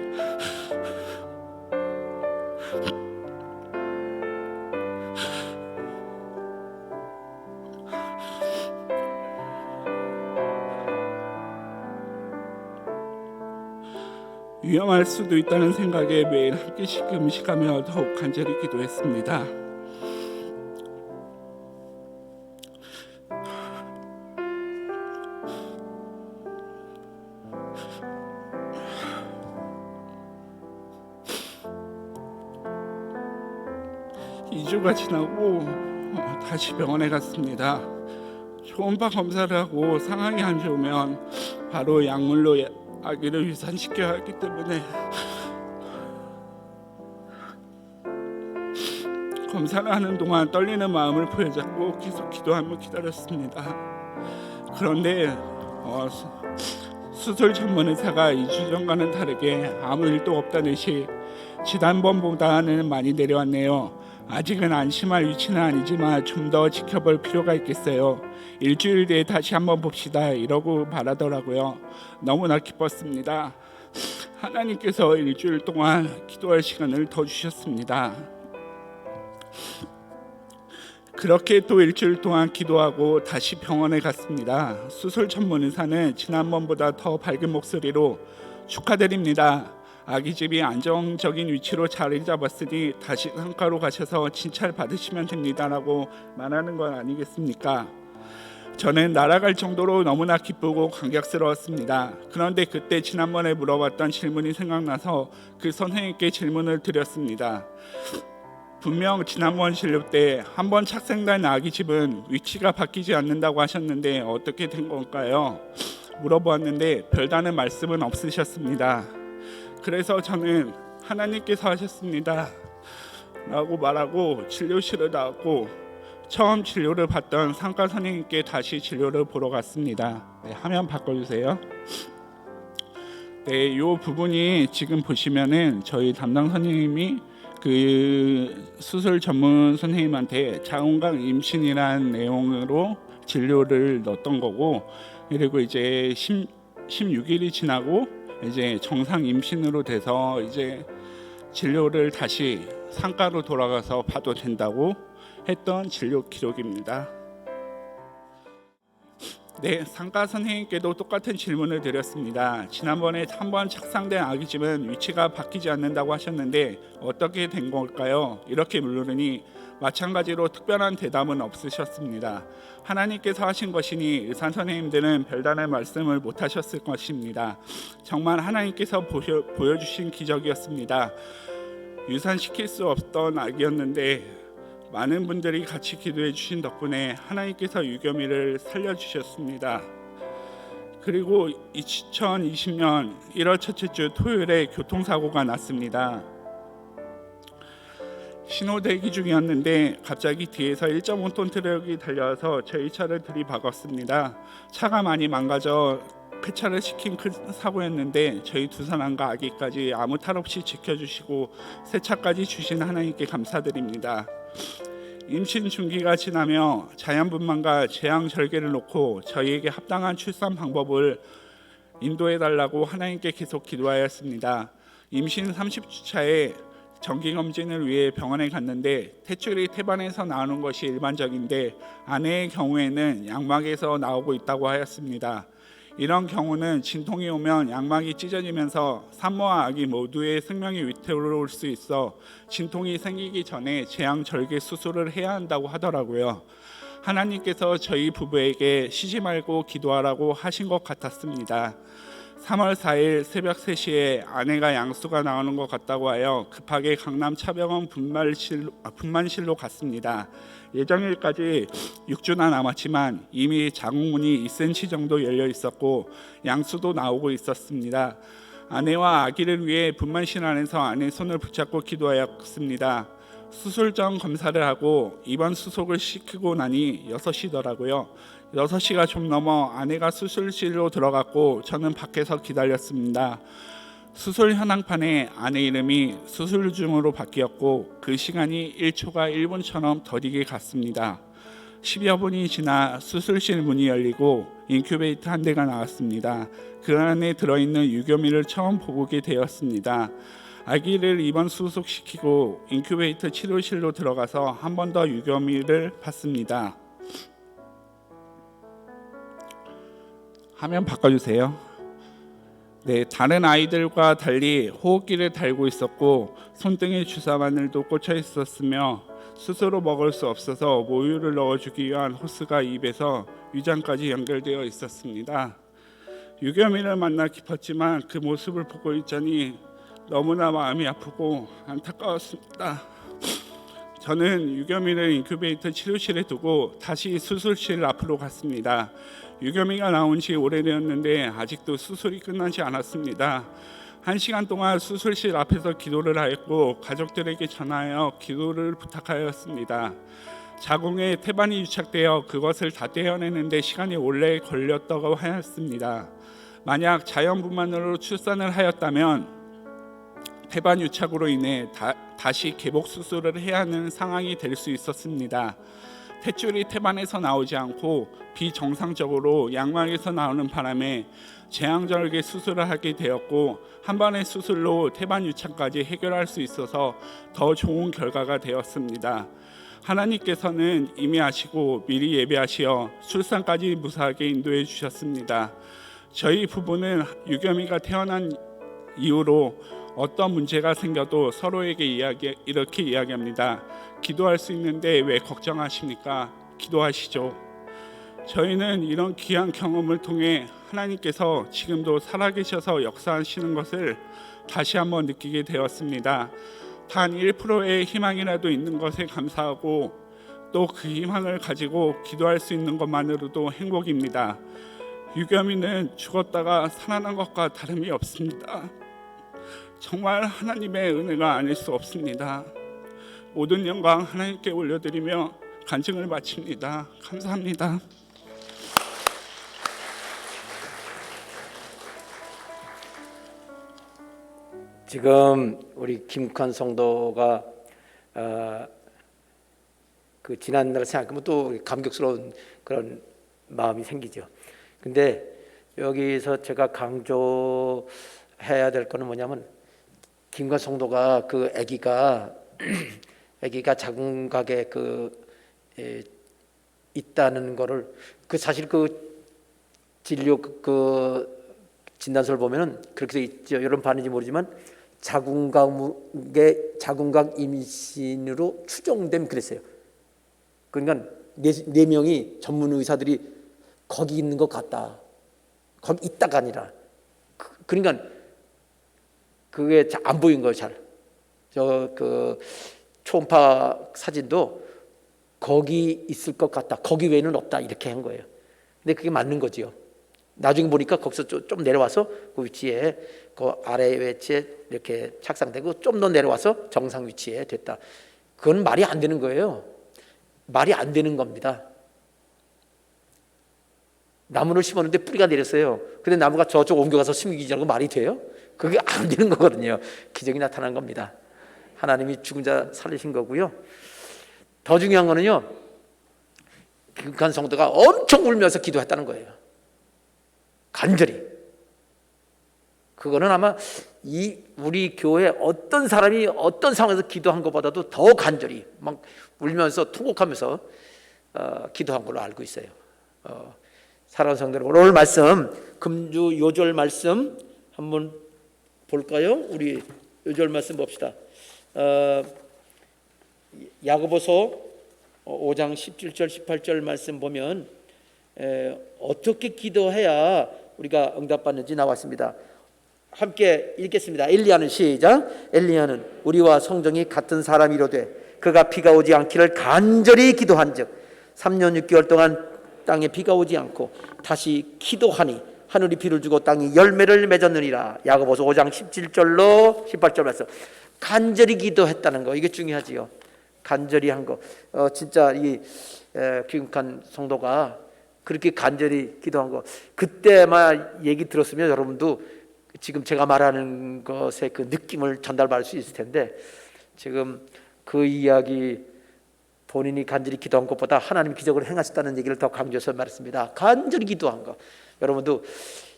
위험할 수도 있다는 생각에 매일 한 끼씩 음식하며 더욱 간절히 기도했습니다. (2주가) 지나고 다시 병원에 갔습니다. 초음파 검사를 하고 상황이 안 좋으면 바로 약물로 아기를 유산시켜야 하기 때문에 검사를 하는 동안 떨리는 마음을 부여잡고 계속 기도하며 기다렸습니다. 그런데 수술 전문 의사가 2주 전과는 다르게 아무 일도 없다는 듯이 지난번보다는 많이 내려왔네요. 아직은 안심할 위치는 아니지만 좀 더 지켜볼 필요가 있겠어요. 일주일 뒤에 다시 한번 봅시다 이러고 말하더라고요. 너무나 기뻤습니다. 하나님께서 일주일 동안 기도할 시간을 더 주셨습니다. 그렇게 또 일주일 동안 기도하고 다시 병원에 갔습니다. 수술 전문 의사는 지난번보다 더 밝은 목소리로 축하드립니다. 아기집이 안정적인 위치로 자리 잡았으니 다시 상가로 가셔서 진찰 받으시면 됩니다라고 말하는 건 아니겠습니까? 저는 날아갈 정도로 너무나 기쁘고 감격스러웠습니다. 그런데 그때 지난번에 물어봤던 질문이 생각나서 그 선생님께 질문을 드렸습니다. 분명 지난번 진료 때 한번 착생된 아기집은 위치가 바뀌지 않는다고 하셨는데 어떻게 된 건가요? 물어보았는데 별다른 말씀은 없으셨습니다. 그래서 저는 하나님께서 하셨습니다 라고 말하고 진료실을 나왔고 처음 진료를 받던 상가 선생님께 다시 진료를 보러 갔습니다. 네, 화면 바꿔주세요. 네, 이 부분이 지금 보시면은 저희 담당 선생님이 그 수술 전문 선생님한테 자궁각 임신이라는 내용으로 진료를 넣었던 거고, 그리고 이제 16일이 지나고 이제 정상 임신으로 돼서 이제 진료를 다시 상가로 돌아가서 봐도 된다고 했던 진료 기록입니다. 네, 상가 선생님께도 똑같은 질문을 드렸습니다. 지난번에 한번 착상된 아기집은 위치가 바뀌지 않는다고 하셨는데 어떻게 된 걸까요? 이렇게 물으니 마찬가지로 특별한 대답은 없으셨습니다. 하나님께서 하신 것이니 의사 선생님들은 별다른 말씀을 못하셨을 것입니다. 정말 하나님께서 보여주신 기적이었습니다. 유산시킬 수 없던 아기였는데 많은 분들이 같이 기도해 주신 덕분에 하나님께서 유겸이를 살려주셨습니다. 그리고 2020년 1월 첫째 주 토요일에 교통사고가 났습니다. 신호 대기 중이었는데 갑자기 뒤에서 1.5톤 트럭이 달려와서 저희 차를 들이박았습니다. 차가 많이 망가져 폐차를 시킨 큰 사고였는데 저희 두 사람과 아기까지 아무 탈 없이 지켜주시고 새 차까지 주신 하나님께 감사드립니다. 임신 중기가 지나며 자연분만과 재앙절개를 놓고 저희에게 합당한 출산 방법을 인도해달라고 하나님께 계속 기도하였습니다. 임신 30주 차에 정기검진을 위해 병원에 갔는데 탯줄이 태반에서 나오는 것이 일반적인데 아내의 경우에는 양막에서 나오고 있다고 하였습니다. 이런 경우는 진통이 오면 양막이 찢어지면서 산모와 아기 모두의 생명이 위태로울 수 있어 진통이 생기기 전에 재앙절개 수술을 해야 한다고 하더라고요. 하나님께서 저희 부부에게 쉬지 말고 기도하라고 하신 것 같았습니다. 3월 4일 새벽 3시에 아내가 양수가 나오는 것 같다고 하여 급하게 강남 차병원 분만실로 갔습니다. 예정일까지 6주나 남았지만 이미 자궁문이 2cm 정도 열려 있었고 양수도 나오고 있었습니다. 아내와 아기를 위해 분만실 안에서 아내 손을 붙잡고 기도하였습니다. 수술 전 검사를 하고 입원 수속을 시키고 나니 6시더라고요. 6시가 좀 넘어 아내가 수술실로 들어갔고 저는 밖에서 기다렸습니다. 수술 현황판에 아내 이름이 수술 중으로 바뀌었고 그 시간이 1초가 1분처럼 더디게 갔습니다. 10여 분이 지나 수술실 문이 열리고 인큐베이터 한 대가 나왔습니다. 그 안에 들어있는 유교미를 처음 보게 되었습니다. 아기를 입원 수속시키고 인큐베이터 치료실로 들어가서 한 번 더 유교미를 봤습니다. 화면 바꿔주세요. 네, 다른 아이들과 달리 호흡기를 달고 있었고 손등에 주사 바늘도 꽂혀 있었으며 스스로 먹을 수 없어서 모유를 넣어주기 위한 호스가 입에서 위장까지 연결되어 있었습니다. 유겸이를 만나 깊었지만 그 모습을 보고 있자니 너무나 마음이 아프고 안타까웠습니다. 저는 유겸이를 인큐베이터 치료실에 두고 다시 수술실 앞으로 갔습니다. 유겸이가 나온 지 오래되었는데 아직도 수술이 끝나지 않았습니다. 1시간 동안 수술실 앞에서 기도를 하였고 가족들에게 전하여 기도를 부탁하였습니다. 자궁에 태반이 유착되어 그것을 다 떼어내는데 시간이 오래 걸렸다고 하였습니다. 만약 자연분만으로 출산을 하였다면 태반 유착으로 인해 다시 개복 수술을 해야 하는 상황이 될 수 있었습니다. 탯줄이 태반에서 나오지 않고 비정상적으로 양막에서 나오는 바람에 제왕절개 수술을 하게 되었고 한 번의 수술로 태반 유착까지 해결할 수 있어서 더 좋은 결과가 되었습니다. 하나님께서는 이미 아시고 미리 예배하시어 출산까지 무사하게 인도해 주셨습니다. 저희 부부는 유겸이가 태어난 이후로 어떤 문제가 생겨도 서로에게 이렇게 이야기합니다. 기도할 수 있는데 왜 걱정하십니까? 기도하시죠. 저희는 이런 귀한 경험을 통해 하나님께서 지금도 살아계셔서 역사하시는 것을 다시 한번 느끼게 되었습니다. 단 1%의 희망이라도 있는 것에 감사하고 또 그 희망을 가지고 기도할 수 있는 것만으로도 행복입니다. 유겸이는 죽었다가 살아난 것과 다름이 없습니다. 정말 하나님의 은혜가 아닐 수 없습니다. 모든 영광 하나님께 올려드리며 간증을 마칩니다. 감사합니다. 지금 우리 김국환 성도가 그 지난날 생각하면 또 감격스러운 그런 마음이 생기죠. 근데 여기서 제가 강조해야 될 거는 뭐냐면 김국환 성도가 그 아기가 자궁각에 있다는 거를 그 사실 그 진료 그 진단서를 보면은 그렇게 돼 있죠. 여러분 봤는지 모르지만 자궁각 임신으로 추정됨 그랬어요. 그러니까 네 명이 전문 의사들이 거기 있는 것 같다. 거기 있다가 아니라 그러니까 그게 안 보인 거예요. 잘. 저 그 초음파 사진도 거기 있을 것 같다. 거기 외에는 없다. 이렇게 한 거예요. 근데 그게 맞는 거지요. 나중에 보니까 거기서 좀 내려와서 그 위치에 그 아래 위치에 이렇게 착상되고 좀 더 내려와서 정상 위치에 됐다. 그건 말이 안 되는 거예요. 말이 안 되는 겁니다. 나무를 심었는데 뿌리가 내렸어요. 근데 나무가 저쪽 옮겨가서 심기지 않고 말이 돼요? 그게 안 되는 거거든요. 기적이 나타난 겁니다. 하나님이 죽은 자 살리신 거고요. 더 중요한 거는요, 김국환 성도가 엄청 울면서 기도했다는 거예요. 간절히. 그거는 아마 우리 교회 어떤 사람이 어떤 상황에서 기도한 것보다도 더 간절히 막 울면서 통곡하면서 기도한 걸로 알고 있어요. 사랑하는 성도 여러분, 오늘 말씀 금주 요절 말씀 한번 볼까요? 우리 요절 말씀 봅시다. 야고보서 5장 17절 18절 말씀 보면 어떻게 기도해야 우리가 응답받는지 나왔습니다. 함께 읽겠습니다. 엘리야는 시작. 엘리야는 우리와 성정이 같은 사람이로되 그가 비가 오지 않기를 간절히 기도한즉 3년 6개월 동안 땅에 비가 오지 않고 다시 기도하니 하늘이 비를 주고 땅이 열매를 맺었느니라. 야고보서 5장 17절로 18절 말씀. 간절히 기도했다는 거, 이게 중요하지요. 간절히 한 거. 진짜 이 귀국한 성도가 그렇게 간절히 기도한 거, 그때만 얘기 들었으면 여러분도 지금 제가 말하는 것의 그 느낌을 전달받을 수 있을 텐데, 지금 그 이야기, 본인이 간절히 기도한 것보다 하나님 기적을 행하셨다는 얘기를 더 강조해서 말했습니다. 간절히 기도한 거. 여러분도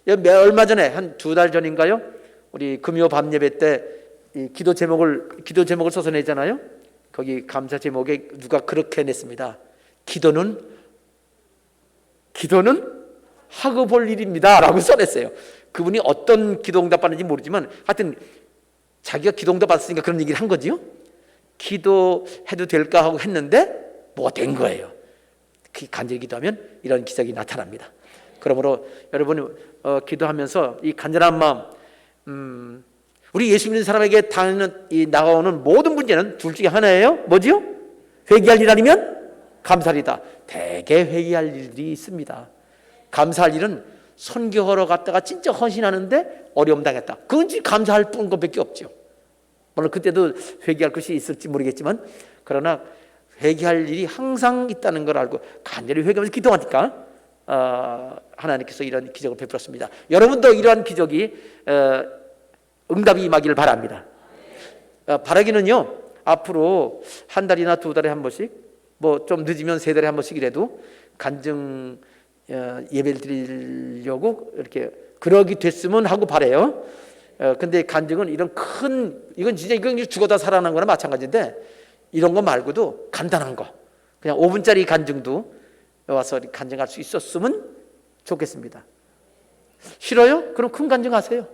얼마 전에 한 2달 전인가요? 우리 금요 밤 예배 때 이 기도 제목을 써서 내잖아요. 거기 감사 제목에 누가 그렇게 냈습니다. 기도는 하고 볼 일입니다 라고 써냈어요. 그분이 어떤 기도 응답 받는지 모르지만 하여튼 자기가 기도 응답 받았으니까 그런 얘기를 한 거지요. 기도해도 될까 하고 했는데 뭐가 된 거예요. 간절히 기도하면 이런 기적이 나타납니다. 그러므로 여러분 기도하면서 이 간절한 마음, 우리 예수 믿는 사람에게 나가오는 모든 문제는 둘 중에 하나예요. 뭐지요? 회개할 일 아니면 감사할 일이다. 대개 회개할 일이 있습니다. 감사할 일은 선교하러 갔다가 진짜 헌신하는데 어려움 당했다. 그건 지금 감사할 뿐 것밖에 없죠. 물론 그때도 회개할 것이 있을지 모르겠지만, 그러나 회개할 일이 항상 있다는 걸 알고 간절히 회개하면서 기도하니까 하나님께서 이런 기적을 베풀었습니다. 여러분도 이러한 기적이 응답이 임하기를 바랍니다. 바라기는요, 앞으로 한 달이나 2달에 한 번씩, 뭐 좀 늦으면 3달에 한 번씩이라도 간증 예배를 드리려고 이렇게 그러기 됐으면 하고 바래요. 근데 간증은 이건 진짜 이건 죽어다 살아난 거나 마찬가지인데, 이런 거 말고도 간단한 거, 그냥 5분짜리 간증도 와서 간증할 수 있었으면 좋겠습니다. 싫어요? 그럼 큰 간증하세요.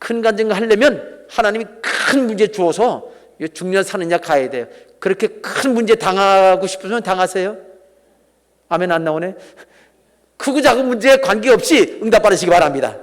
큰 간증 하려면 하나님이 큰 문제 주어서 죽냐 사느냐 가야 돼요. 그렇게 큰 문제 당하고 싶으면 당하세요. 아멘. 안 나오네. 크고 작은 문제에 관계없이 응답 받으시기 바랍니다.